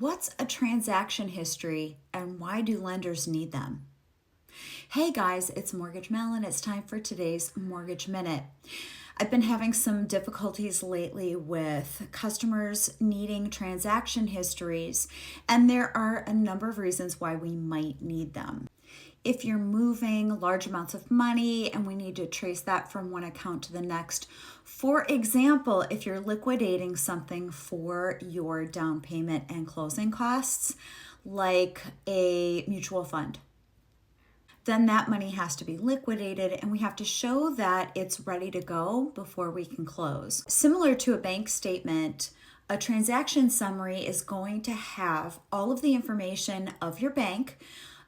What's a transaction history and why do lenders need them? Hey guys, it's Mortgage Mel and it's time for today's Mortgage Minute. I've been having some difficulties lately with customers needing transaction histories, and there are a number of reasons why we might need them. If you're moving large amounts of money and we need to trace that from one account to the next, for example, if you're liquidating something for your down payment and closing costs, like a mutual fund, then that money has to be liquidated and we have to show that it's ready to go before we can close. Similar to a bank statement, a transaction summary is going to have all of the information of your bank,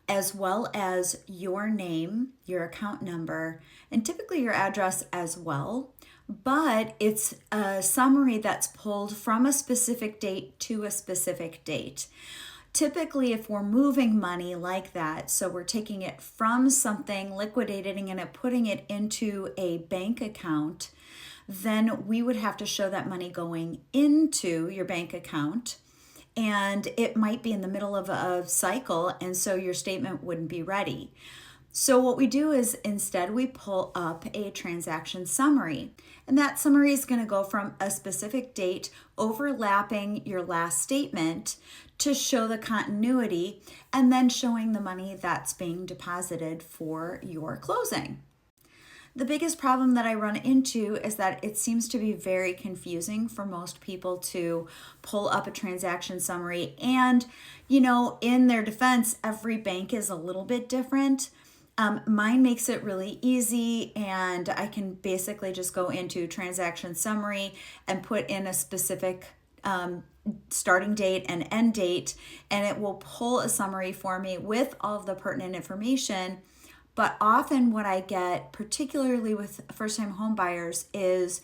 as well as your name, your account number, and typically your address as well. But it's a summary that's pulled from a specific date to a specific date. Typically, if we're moving money like that, so we're taking it from something, liquidating it, and putting it into a bank account, then we would have to show that money going into your bank account. And it might be in the middle of a cycle, and so your statement wouldn't be ready. So what we do is instead we pull up a transaction summary, and that summary is going to go from a specific date overlapping your last statement to show the continuity, and then showing the money that's being deposited for your closing. The biggest problem that I run into is that it seems to be very confusing for most people to pull up a transaction summary. And, in their defense, every bank is a little bit different. Mine makes it really easy, and I can basically just go into transaction summary and put in a specific starting date and end date, and it will pull a summary for me with all of the pertinent information. But often what I get, particularly with first-time home buyers, is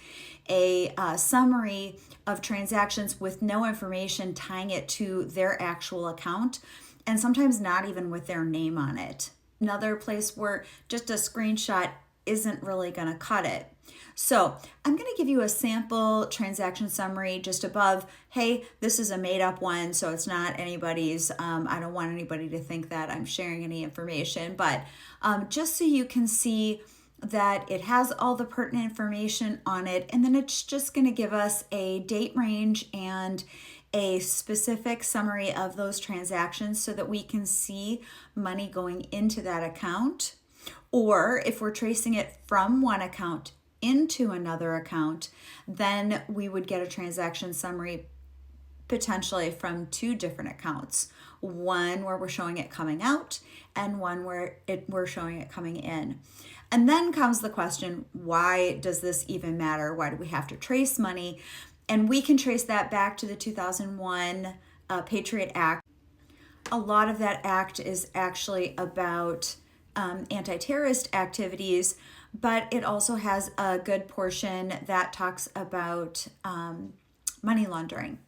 a summary of transactions with no information tying it to their actual account, and sometimes not even with their name on it. Another place where just a screenshot isn't really going to cut it. So I'm going to give you a sample transaction summary just above. Hey, this is a made up one, so it's not anybody's. I don't want anybody to think that I'm sharing any information, but just so you can see that it has all the pertinent information on it, and then it's just going to give us a date range and a specific summary of those transactions so that we can see money going into that account. Or if we're tracing it from one account into another account, then we would get a transaction summary potentially from two different accounts. One where we're showing it coming out and one where we're showing it coming in. And then comes the question, why does this even matter? Why do we have to trace money? And we can trace that back to the 2001 Patriot Act. A lot of that act is actually about anti-terrorist activities, but it also has a good portion that talks about money laundering.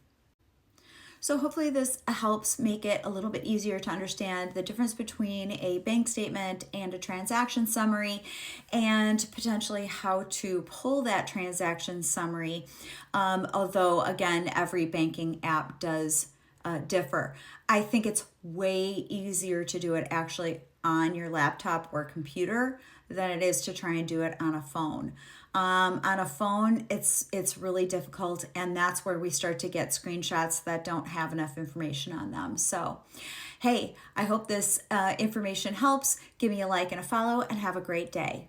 So hopefully this helps make it a little bit easier to understand the difference between a bank statement and a transaction summary, and potentially how to pull that transaction summary. Although, again, every banking app does differ. I think it's way easier to do it actually on your laptop or computer than it is to try and do it on a phone. On a phone, it's really difficult, and that's where we start to get screenshots that don't have enough information on them. So, hey, I hope this information helps. Give me a like and a follow, and have a great day.